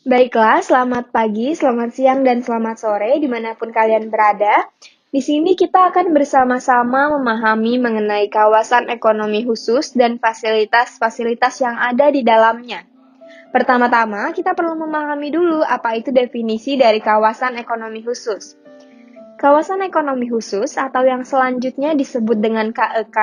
Baiklah, selamat pagi, selamat siang, dan selamat sore dimanapun kalian berada. Di sini kita akan bersama-sama memahami mengenai kawasan ekonomi khusus dan fasilitas-fasilitas yang ada di dalamnya. Pertama-tama, kita perlu memahami dulu apa itu definisi dari kawasan ekonomi khusus. Kawasan ekonomi khusus atau yang selanjutnya disebut dengan KEK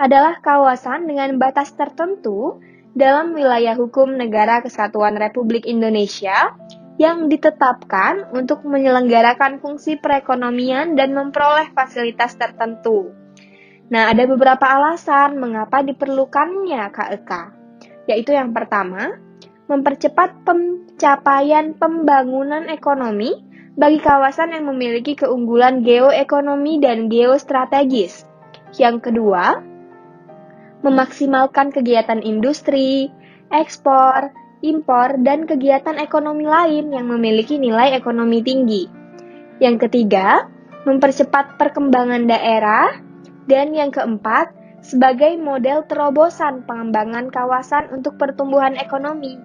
adalah kawasan dengan batas tertentu dalam wilayah hukum Negara Kesatuan Republik Indonesia yang ditetapkan untuk menyelenggarakan fungsi perekonomian dan memperoleh fasilitas tertentu. Nah, ada beberapa alasan mengapa diperlukannya KEK, yaitu yang pertama, mempercepat pencapaian pembangunan ekonomi bagi kawasan yang memiliki keunggulan geoekonomi dan geostrategis. Yang kedua, memaksimalkan kegiatan industri, ekspor, impor, dan kegiatan ekonomi lain yang memiliki nilai ekonomi tinggi. Yang ketiga, mempercepat perkembangan daerah. Dan yang keempat, sebagai model terobosan pengembangan kawasan untuk pertumbuhan ekonomi,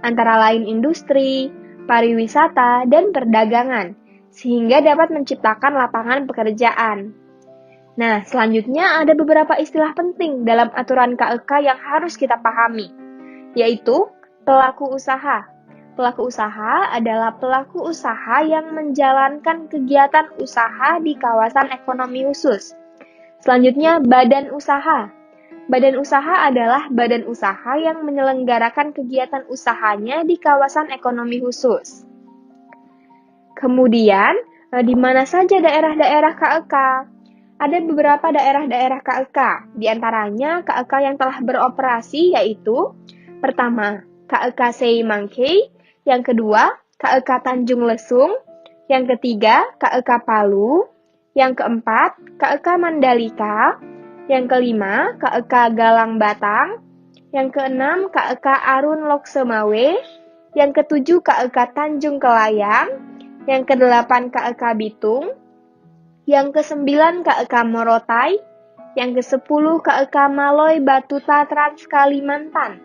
antara lain industri, pariwisata, dan perdagangan, sehingga dapat menciptakan lapangan pekerjaan. Nah, selanjutnya ada beberapa istilah penting dalam aturan KEK yang harus kita pahami, yaitu pelaku usaha. Pelaku usaha adalah pelaku usaha yang menjalankan kegiatan usaha di kawasan ekonomi khusus. Selanjutnya, badan usaha. Badan usaha adalah badan usaha yang menyelenggarakan kegiatan usahanya di kawasan ekonomi khusus. Kemudian, di mana saja daerah-daerah KEK? Ada beberapa daerah-daerah KEK, di antaranya KEK yang telah beroperasi yaitu pertama, KEK Sei-Mangkei, yang kedua, KEK Tanjung Lesung, yang ketiga, KEK Palu, yang keempat, KEK Mandalika, yang kelima, KEK Galang Batang, yang keenam, KEK Arun Loksemawe, yang ketujuh, KEK Tanjung Kelayang, yang kedelapan, KEK Bitung, yang kesembilan, KEK Morotai, yang kesepuluh, KEK Maloy Batuta Trans Kalimantan,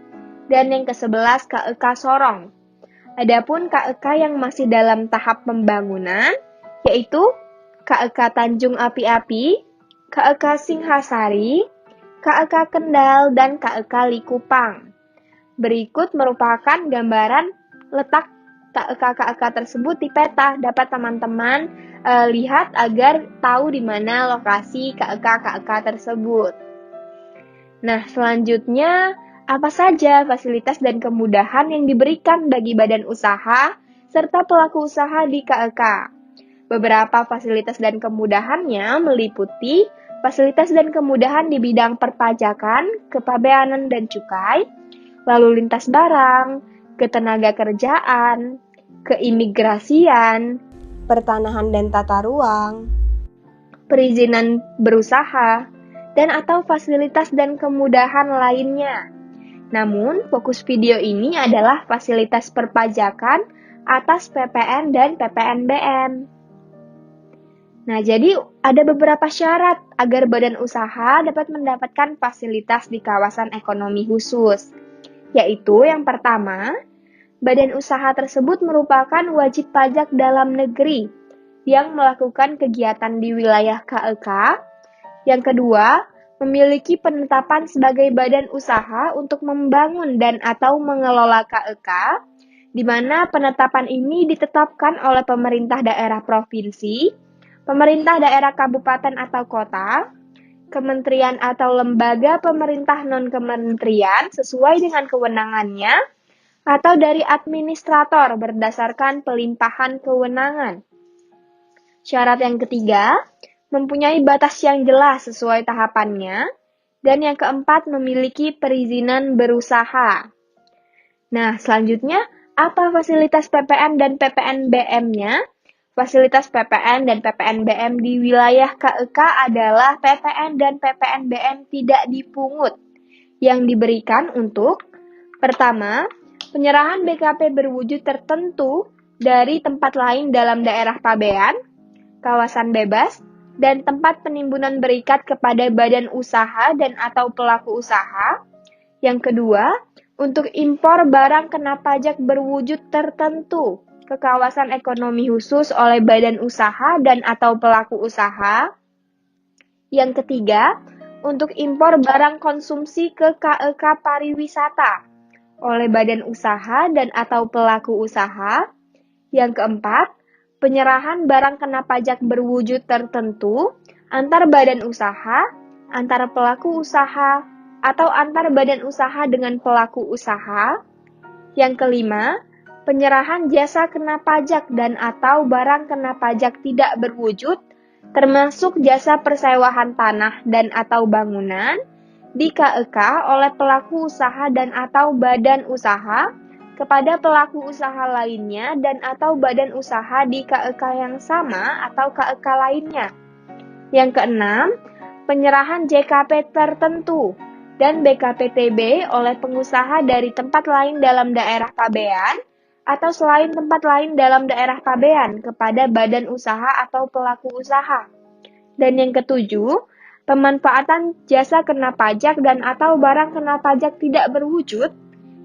dan yang ke-11 KEK Sorong. Adapun KEK yang masih dalam tahap pembangunan, yaitu KEK Tanjung Api-Api, KEK Singhasari, KEK Kendal, dan KEK Likupang. Berikut merupakan gambaran letak KEK-KEK tersebut di peta. Dapat teman-teman lihat agar tahu di mana lokasi KEK-KEK tersebut. Nah, selanjutnya, apa saja fasilitas dan kemudahan yang diberikan bagi badan usaha serta pelaku usaha di KEK? Beberapa fasilitas dan kemudahannya meliputi fasilitas dan kemudahan di bidang perpajakan, kepabeanan dan cukai, lalu lintas barang, ketenaga kerjaan, keimigrasian, pertanahan dan tata ruang, perizinan berusaha, dan atau fasilitas dan kemudahan lainnya. Namun, fokus video ini adalah fasilitas perpajakan atas PPN dan PPNBM. Nah, jadi ada beberapa syarat agar badan usaha dapat mendapatkan fasilitas di kawasan ekonomi khusus, yaitu yang pertama, badan usaha tersebut merupakan wajib pajak dalam negeri yang melakukan kegiatan di wilayah KEK. Yang kedua, memiliki penetapan sebagai badan usaha untuk membangun dan atau mengelola KEK, di mana penetapan ini ditetapkan oleh pemerintah daerah provinsi, pemerintah daerah kabupaten atau kota, kementerian atau lembaga pemerintah non-kementerian sesuai dengan kewenangannya, atau dari administrator berdasarkan pelimpahan kewenangan. Syarat yang ketiga, mempunyai batas yang jelas sesuai tahapannya, dan yang keempat, memiliki perizinan berusaha. Nah, selanjutnya, apa fasilitas PPN dan PPNBM-nya? Fasilitas PPN dan PPNBM di wilayah KEK adalah PPN dan PPNBM tidak dipungut, yang diberikan untuk pertama, penyerahan BKP berwujud tertentu dari tempat lain dalam daerah pabean, kawasan bebas, dan tempat penimbunan berikat kepada badan usaha dan atau pelaku usaha. Yang kedua, untuk impor barang kena pajak berwujud tertentu ke kawasan ekonomi khusus oleh badan usaha dan atau pelaku usaha. Yang ketiga, untuk impor barang konsumsi ke KEK pariwisata oleh badan usaha dan atau pelaku usaha. Yang keempat, penyerahan barang kena pajak berwujud tertentu antar badan usaha, antar pelaku usaha, atau antar badan usaha dengan pelaku usaha. Yang kelima, penyerahan jasa kena pajak dan atau barang kena pajak tidak berwujud, termasuk jasa persewaan tanah dan atau bangunan, di KEK oleh pelaku usaha dan atau badan usaha, kepada pelaku usaha lainnya dan atau badan usaha di KEK yang sama atau KEK lainnya. Yang keenam, penyerahan JKP tertentu dan BKPTB oleh pengusaha dari tempat lain dalam daerah pabean atau selain tempat lain dalam daerah pabean kepada badan usaha atau pelaku usaha. Dan yang ketujuh, pemanfaatan jasa kena pajak dan atau barang kena pajak tidak berwujud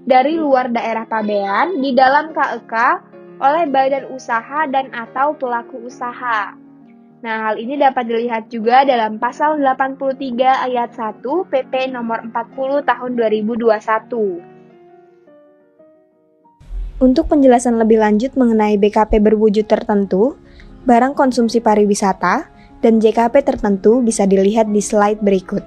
dari luar daerah pabean di dalam KEK oleh badan usaha dan atau pelaku usaha. Nah, hal ini dapat dilihat juga dalam pasal 83 ayat 1 PP nomor 40 tahun 2021. Untuk penjelasan lebih lanjut mengenai BKP berwujud tertentu, barang konsumsi pariwisata, dan JKP tertentu bisa dilihat di slide berikut.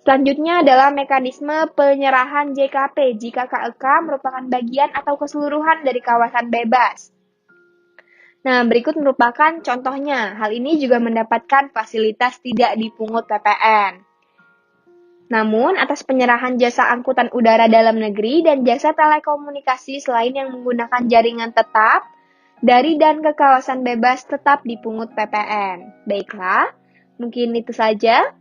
Selanjutnya adalah mekanisme penyerahan JKP jika KEK merupakan bagian atau keseluruhan dari kawasan bebas. Nah, berikut merupakan contohnya. Hal ini juga mendapatkan fasilitas tidak dipungut PPN. Namun, atas penyerahan jasa angkutan udara dalam negeri dan jasa telekomunikasi selain yang menggunakan jaringan tetap, dari dan ke kawasan bebas tetap dipungut PPN. Baiklah, mungkin itu saja.